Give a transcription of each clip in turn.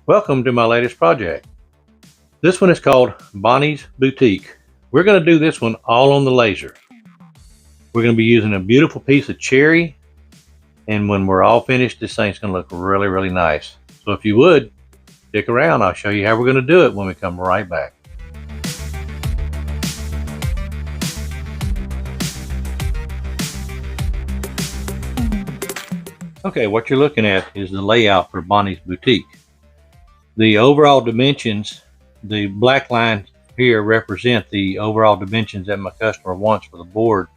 Welcome to my latest project. This one is called Bonnie's Boutique. We're going to do this one all on the laser. We're going to be using a beautiful piece of cherry, and when we're all finished, this thing's going to look really, really nice. So if you would, stick around. I'll show you how we're going to do it when we come right back. Okay, what you're looking at is the layout for Bonnie's Boutique. The overall dimensions, the black lines here represent the overall dimensions that my customer wants for the board,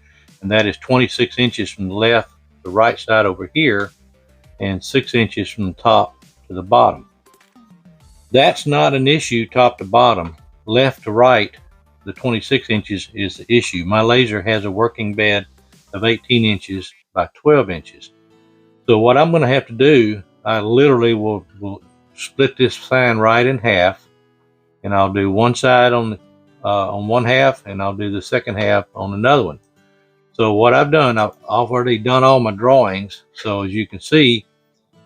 and that is 26 inches from the left to the right side over here and 6 inches from the top to the bottom. That's not an issue top to bottom. Left to right, the 26 inches is the issue. My laser has a working bed of 18 inches by 12 inches. So what I'm going to have to do, I literally will split this sign right in half, and I'll do one side on one half, and I'll do the second half on another one. So what I've done, I've already done all my drawings. So as you can see,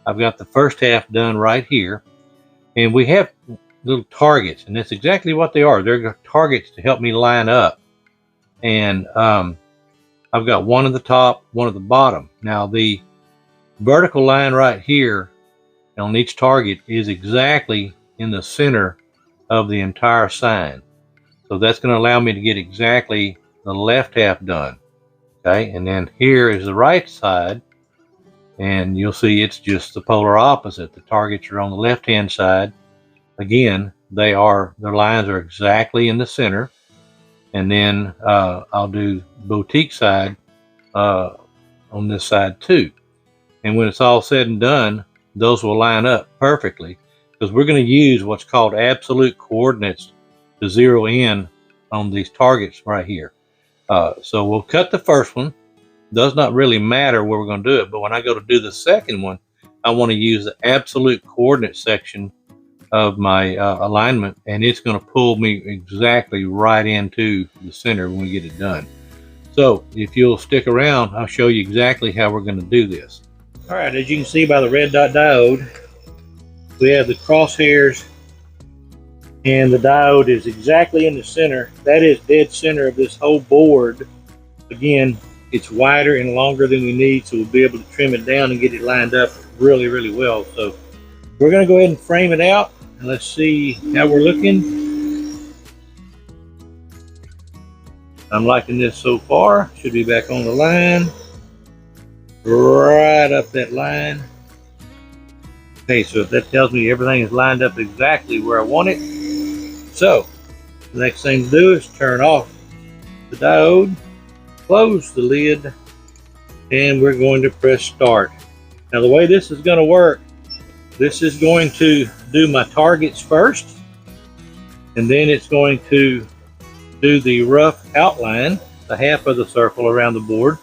I've got the first half done right here, and we have little targets, and that's exactly what they are. They're targets to help me line up, and I've got one at the top, one at the bottom. Now the vertical line right here on each target is exactly in the center of the entire sign. So that's going to allow me to get exactly the left half done. Okay, and then here is the right side, and you'll see it's just the polar opposite. The targets are on the left hand side. Again, their lines are exactly in the center. And then I'll do boutique side on this side too. And when it's all said and done, those will line up perfectly, because we're going to use what's called absolute coordinates to zero in on these targets right here. So we'll cut the first one. Does not really matter where we're going to do it, but when I go to do the second one, I want to use the absolute coordinate section of my alignment, and it's going to pull me exactly right into the center when we get it done. So if you'll stick around, I'll show you exactly how we're going to do this. All right, as you can see by the red dot diode, we have the crosshairs, and the diode is exactly in the center. That is dead center of this whole board. Again, it's wider and longer than we need, so we'll be able to trim it down and get it lined up really, really well. So we're going to go ahead and frame it out, and let's see how we're looking. I'm liking this so far. Should be back on the line. Right up that line. Okay, so that tells me everything is lined up exactly where I want it. So the next thing to do is turn off the diode, close the lid, and we're going to press start. Now the way this is going to work, this is going to do my targets first, and then it's going to do the rough outline, the half of the circle around the board.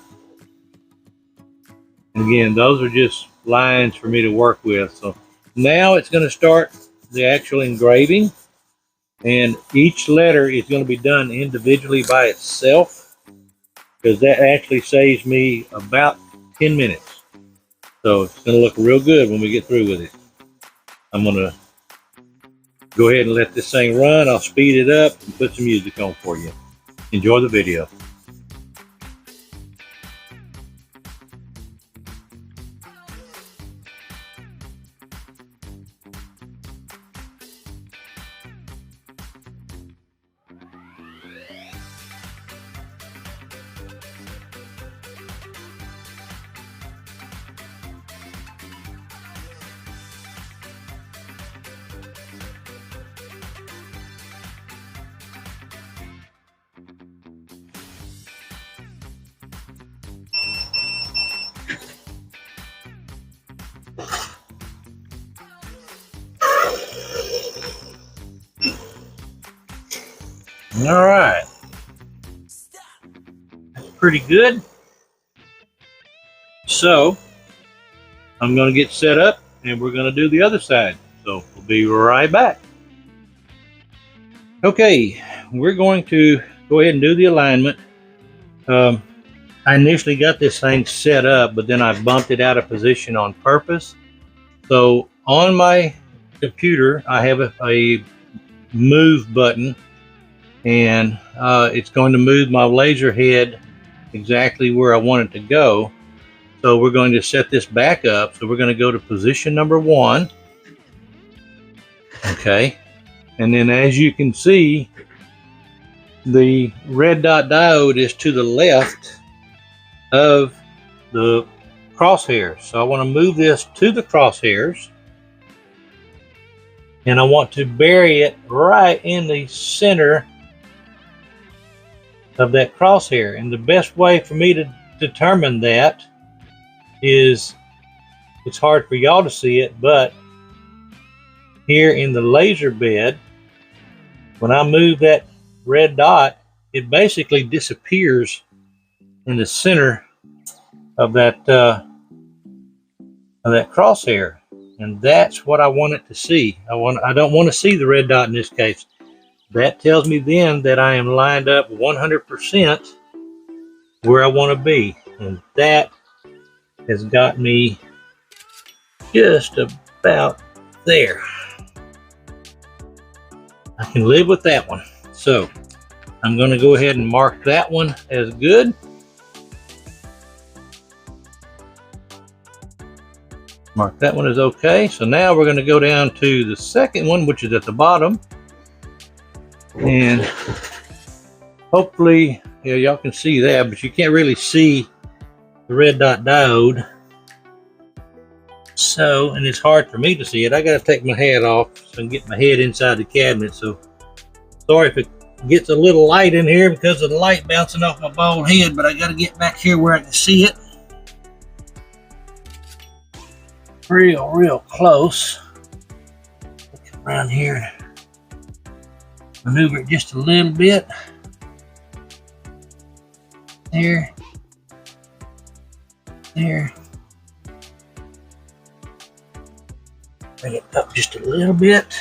Again, those are just lines for me to work with. So now it's going to start the actual engraving, and each letter is going to be done individually by itself, because that actually saves me about 10 minutes. So it's going to look real good when we get through with it. I'm going to go ahead and let this thing run. I'll speed it up and put some music on for you. Enjoy the video. All right, that's pretty good. So I'm going to get set up, and we're going to do the other side. So we'll be right back. Okay, we're going to go ahead and do the alignment. I initially got this thing set up, but then I bumped it out of position on purpose. So on my computer, I have a move button, and it's going to move my laser head exactly where I want it to go. So we're going to set this back up. So we're going to go to position number 1. Okay. And then as you can see, the red dot diode is to the left of the crosshairs. So I want to move this to the crosshairs, and I want to bury it right in the center of that crosshair. And the best way for me to determine that is, it's hard for y'all to see it, but here in the laser bed, when I move that red dot, it basically disappears in the center of that crosshair, and that's what I want it to see. I don't want to see the red dot in this case. That tells me then that I am lined up 100% where I want to be, and that has got me just about there. I can live with that one. So I'm going to go ahead and mark that one as good. Mark that one as okay. So now we're going to go down to the second one, which is at the bottom. And hopefully, yeah, y'all can see that, but you can't really see the red dot diode. So, and it's hard for me to see it. I got to take my hat off so I can get my head inside the cabinet. So sorry if it gets a little light in here because of the light bouncing off my bald head, but I got to get back here where I can see it real close. Look around here, maneuver it just a little bit. There. Bring it up just a little bit.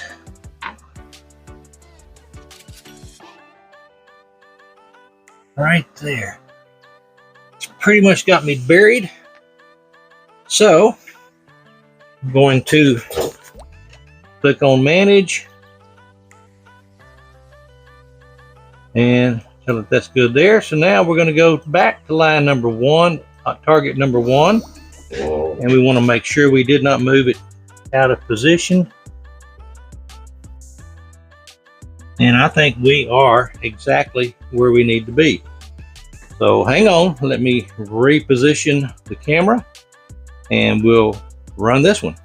Right there. It's pretty much got me buried. So I'm going to click on Manage and tell it that's good there. So now we're going to go back to line number 1, target number 1, and we want to make sure we did not move it out of position. And I think we are exactly where we need to be. So hang on, let me reposition the camera and we'll run this one.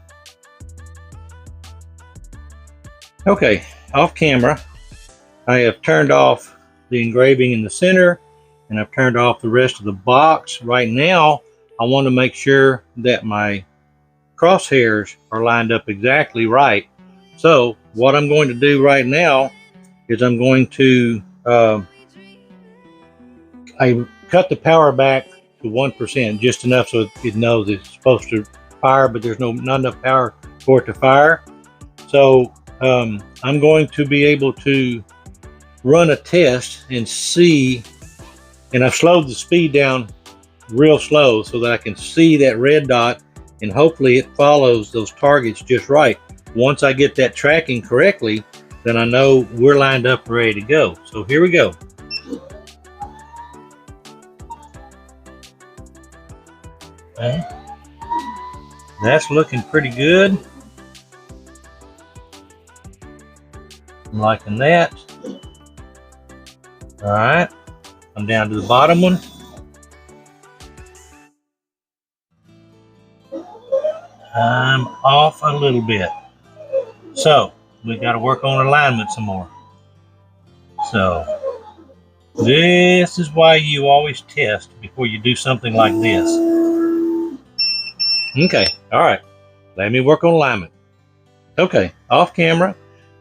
Okay, off camera, I have turned off the engraving in the center, and I've turned off the rest of the box. Right now, I want to make sure that my crosshairs are lined up exactly right. So what I'm going to do right now is I'm going to I cut the power back to 1%, just enough so it knows it's supposed to fire, but there's not enough power for it to fire. So I'm going to be able to run a test and see, and I've slowed the speed down real slow so that I can see that red dot, and hopefully it follows those targets just right. Once I get that tracking correctly, then I know we're lined up and ready to go. So here we go. Okay. That's looking pretty good. I'm liking that. All right, I'm down to the bottom one. I'm off a little bit. So we got to work on alignment some more. So this is why you always test before you do something like this. Okay, all right, let me work on alignment. Okay, off camera,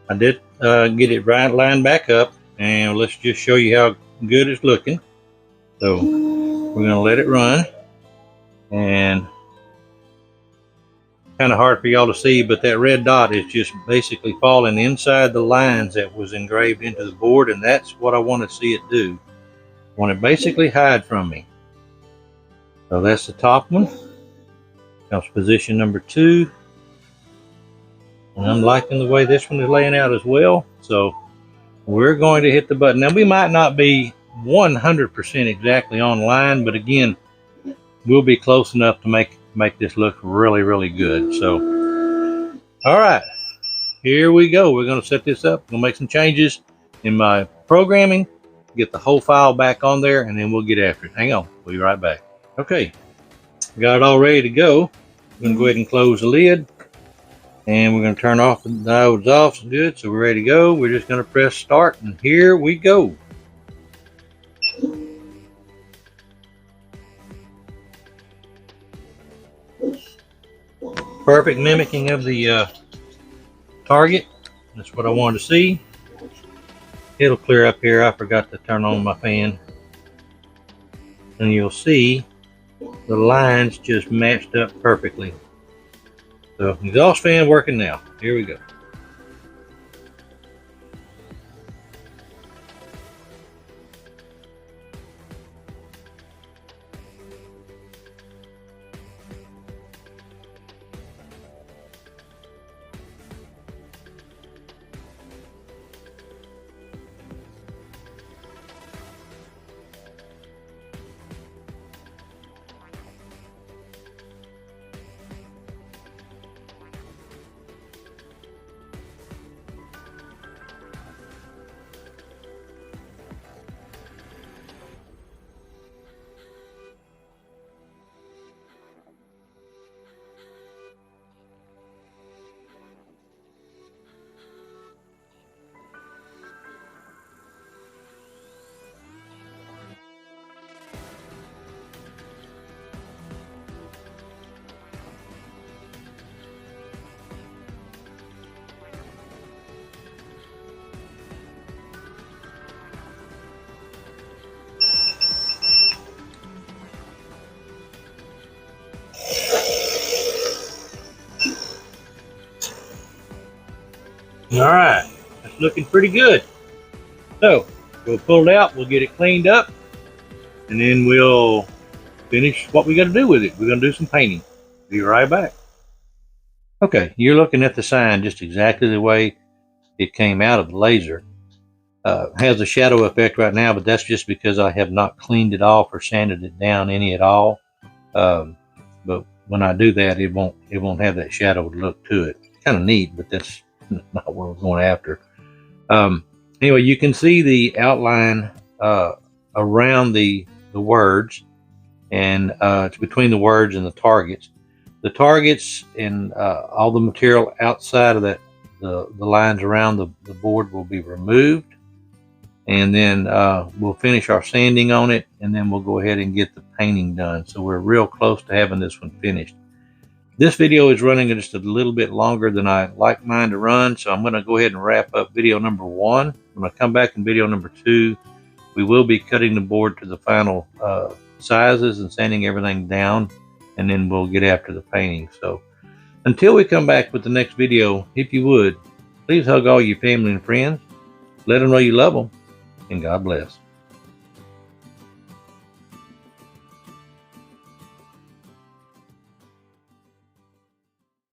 I did get it right lined back up, and let's just show you how good it's looking. So we're gonna let it run, and kind of hard for y'all to see, but that red dot is just basically falling inside the lines that was engraved into the board, and that's what I want to see it do. I want to basically hide from me. So that's the top one. That's position number 2. And I'm liking the way this one is laying out as well. So we're going to hit the button. Now we might not be 100% exactly on line, but again, we'll be close enough to make this look really, really good. So, all right, here we go. We're going to set this up. We'll make some changes in my programming, get the whole file back on there, and then we'll get after it. Hang on, we'll be right back. Okay, got it all ready to go. I'm going to go ahead and close the lid, and we're going to turn off the diodes off. Good, so we're ready to go. We're just going to press start, and here we go. Perfect mimicking of the target. That's what I wanted to see. It'll clear up here. I forgot to turn on my fan. And you'll see the lines just matched up perfectly. So exhaust fan working now. Here we go. All right, that's looking pretty good. So we'll pull it out, we'll get it cleaned up, and then we'll finish what we got to do with it. We're going to do some painting. Be right back. Okay, you're looking at the sign just exactly the way it came out of the laser. Has a shadow effect right now, but that's just because I have not cleaned it off or sanded it down any at all. But when I do that, it won't have that shadow look to it. Kind of neat, but that's not what we're going after. Anyway, you can see the outline around the words, and it's between the words and the targets. The targets and all the material outside of that, the lines around the board will be removed, and then we'll finish our sanding on it, and then we'll go ahead and get the painting done. So we're real close to having this one finished. This video is running just a little bit longer than I like mine to run, so I'm going to go ahead and wrap up video number 1. When I come back in video number 2, we will be cutting the board to the final sizes and sanding everything down, and then we'll get after the painting. So until we come back with the next video, if you would, please hug all your family and friends, let them know you love them, and God bless.